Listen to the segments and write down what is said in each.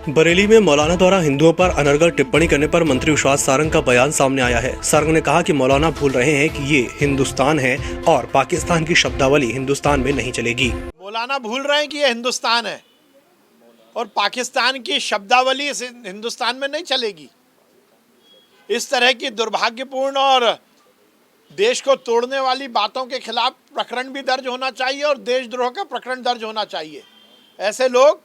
बरेली में मौलाना द्वारा हिंदुओं पर अनर्गल टिप्पणी करने पर मंत्री विश्वास सारंग का बयान सामने आया है। सारंग ने कहा कि मौलाना भूल रहे हैं कि ये हिंदुस्तान है और पाकिस्तान की शब्दावली हिंदुस्तान में नहीं चलेगी। मौलाना भूल रहे हैं कि ये हिंदुस्तान है और पाकिस्तान की शब्दावली हिंदुस्तान में नहीं चलेगी। इस तरह की दुर्भाग्यपूर्ण और देश को तोड़ने वाली बातों के खिलाफ प्रकरण भी दर्ज होना चाहिए और देशद्रोह का प्रकरण दर्ज होना चाहिए। ऐसे लोग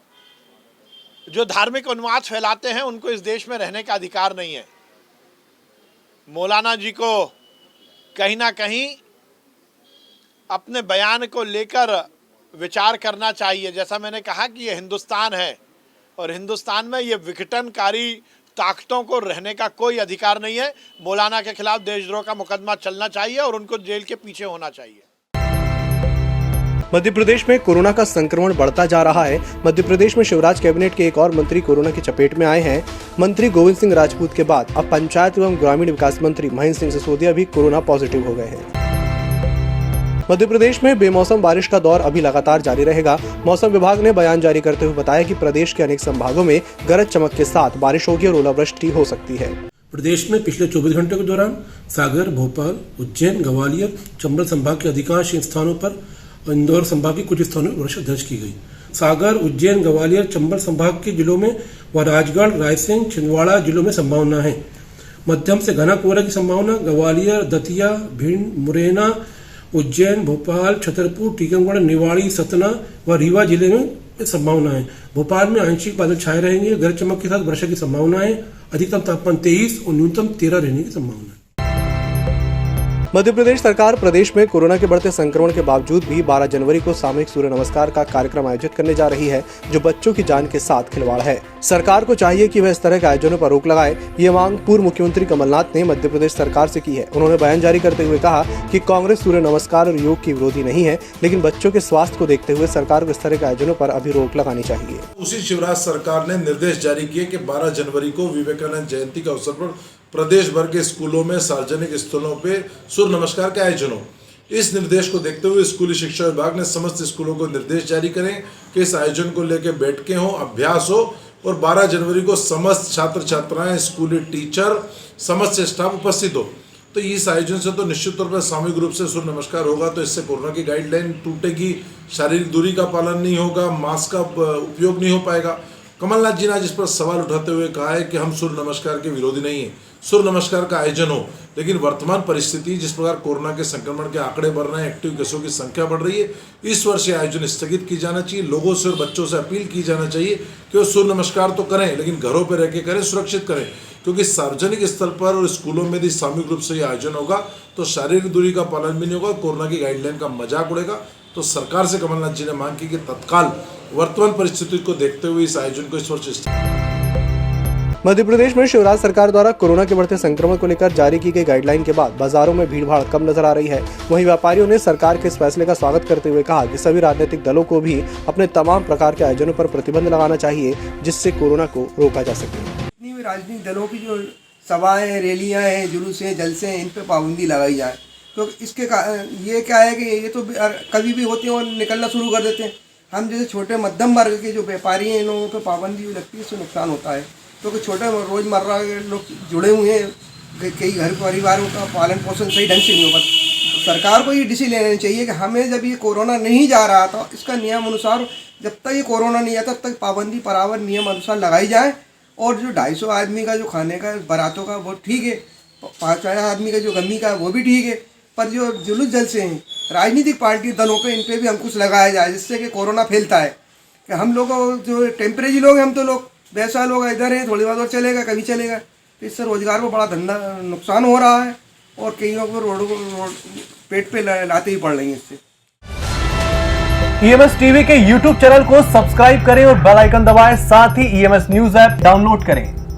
जो धार्मिक उन्माद फैलाते हैं उनको इस देश में रहने का अधिकार नहीं है। मौलाना जी को कहीं ना कहीं अपने बयान को लेकर विचार करना चाहिए। जैसा मैंने कहा कि ये हिंदुस्तान है और हिंदुस्तान में ये विघटनकारी ताकतों को रहने का कोई अधिकार नहीं है। मौलाना के खिलाफ देशद्रोह का मुकदमा चलना चाहिए और उनको जेल के पीछे होना चाहिए। मध्य प्रदेश में कोरोना का संक्रमण बढ़ता जा रहा है। मध्य प्रदेश में शिवराज कैबिनेट के एक और मंत्री कोरोना की चपेट में आए हैं। मंत्री गोविंद सिंह राजपूत के बाद अब पंचायत एवं ग्रामीण विकास मंत्री महेंद्र सिंह सिसोदिया भी कोरोना पॉजिटिव हो गए हैं। मध्य प्रदेश में बेमौसम बारिश का दौर अभी लगातार जारी रहेगा। मौसम विभाग ने बयान जारी करते हुए बताया कि प्रदेश के अनेक संभागों में गरज चमक के साथ बारिश होगी और ओलावृष्टि हो सकती है। प्रदेश में पिछले 24 घंटों के दौरान सागर, भोपाल, उज्जैन, ग्वालियर, चंबल संभाग के अधिकांश स्थानों पर और इंदौर संभाग के कुछ स्थानों में वर्षा दर्ज की गई। सागर, उज्जैन, ग्वालियर, चंबल संभाग के जिलों में व राजगढ़, रायसेन, छिंदवाड़ा जिलों में संभावना है। मध्यम से घना कोहरे की संभावना ग्वालियर, दतिया, भिंड, मुरैना, उज्जैन, भोपाल, छतरपुर, टीकमगढ़, निवाड़ी, सतना व रीवा जिले में संभावना है। भोपाल में आंशिक बादल छाए रहेंगे। गरज चमक के साथ वर्षा की संभावना है। अधिकतम तापमान 23 और न्यूनतम 13 रहने की संभावना है। मध्य प्रदेश सरकार प्रदेश में कोरोना के बढ़ते संक्रमण के बावजूद भी 12 जनवरी को सामूहिक सूर्य नमस्कार का कार्यक्रम आयोजित करने जा रही है, जो बच्चों की जान के साथ खिलवाड़ है। सरकार को चाहिए कि वह इस तरह के आयोजनों पर रोक लगाए। ये मांग पूर्व मुख्यमंत्री कमलनाथ ने मध्य प्रदेश सरकार से की है। उन्होंने बयान जारी करते हुए कहा कि कांग्रेस सूर्य नमस्कार और योग की विरोधी नहीं है, लेकिन बच्चों के स्वास्थ्य को देखते हुए सरकार को इस तरह के आयोजनों पर अभी रोक लगानी चाहिए। उसी शिवराज सरकार ने निर्देश जारी किए कि 12 जनवरी को विवेकानंद जयंती के अवसर पर प्रदेश भर के स्कूलों में सार्वजनिक स्थलों पे सूर्य नमस्कार का आयोजन हो। इस निर्देश को देखते हुए स्कूली शिक्षा विभाग ने समस्त स्कूलों को निर्देश जारी करें कि इस आयोजन को लेकर बैठकें हो, अभ्यास हो और 12 जनवरी को समस्त छात्र छात्राएं, स्कूली टीचर, समस्त स्टाफ उपस्थित हो। तो इस आयोजन से तो निश्चित तौर पर सामूहिक रूप से सूर्य नमस्कार होगा, तो इससे कोरोना की गाइडलाइन टूटेगी, शारीरिक दूरी का पालन नहीं होगा, मास्क का उपयोग नहीं हो पाएगा। कमलनाथ जी ने आज इस पर सवाल उठाते हुए कहा है कि हम सूर्य नमस्कार के विरोधी नहीं है, सूर्य नमस्कार का आयोजन हो, लेकिन वर्तमान परिस्थिति जिस प्रकार कोरोना के संक्रमण के आंकड़े बढ़ रहे हैं, एक्टिव केसों की संख्या बढ़ रही है, इस वर्ष ये आयोजन स्थगित की जाना चाहिए। लोगों से और बच्चों से अपील की जाना चाहिए कि वो सूर्य नमस्कार तो करें, लेकिन घरों पर रह के करें, सुरक्षित करें, क्योंकि सार्वजनिक स्थल पर और स्कूलों में यदि सामूहिक रूप से ये आयोजन होगा तो शारीरिक दूरी का पालन भी नहीं होगा, कोरोना की गाइडलाइन का मजाक उड़ेगा। तो सरकार से कमलनाथ जी ने मांग की कि तत्काल वर्तमान परिस्थिति को देखते हुए इस आयोजन को इस वर्ष। मध्य प्रदेश में शिवराज सरकार द्वारा कोरोना के बढ़ते संक्रमण को लेकर जारी की गई गाइडलाइन के बाद बाजारों में भीड़भाड़ कम नजर आ रही है। वहीं व्यापारियों ने सरकार के इस फैसले का स्वागत करते हुए कहा कि सभी राजनीतिक दलों को भी अपने तमाम प्रकार के आयोजनों पर प्रतिबंध लगाना चाहिए, जिससे कोरोना को रोका जा सके। जितनी भी राजनीतिक दलों की जो सभाएं, रैलियां हैं, जुलूस हैं, जलसे हैं, इन पर पाबंदी लगाई जाए। तो इसके ये क्या है कि ये तो कभी भी होते हैं और निकलना शुरू कर देते हैं। हम जैसे छोटे मध्यम वर्ग के जो व्यापारी हैं, इन लोगों को पाबंदी लगती है, इससे नुकसान होता है, क्योंकि छोटे रोजमर्रा के लोग जुड़े हुए हैं, कई घर परिवारों का पालन पोषण सही ढंग से नहीं होगा। सरकार को ये डिसीजन लेना चाहिए कि हमें जब ये कोरोना नहीं जा रहा था, इसका नियम अनुसार जब तक ये कोरोना नहीं आता तब तक पाबंदी बराबर नियम अनुसार लगाई जाए। और जो 250 आदमी का जो खाने का बारातों का वो ठीक है, 5 आदमी का जो गमी का वो भी ठीक है, पर जो जुलूस जलसे हैं राजनीतिक पार्टी दलों पे, इन पे भी अंकुश लगाया जाए, जिससे कि कोरोना फैलता है। कि हम लोग जो टेम्परेरी लोग हैं, हम तो लोग वैसा लोग इधर हैं, थोड़ी बात और चलेगा, कभी चलेगा, तो इससे रोजगार को बड़ा धंधा नुकसान हो रहा है और कईयों को रोड पेट पे लाते ही पड़ रही है इससे। ईएमएस टीवी के यूट्यूब चैनल को सब्सक्राइब करें और बेल आइकन दबाएं, साथ ही ईएमएस न्यूज ऐप डाउनलोड करें।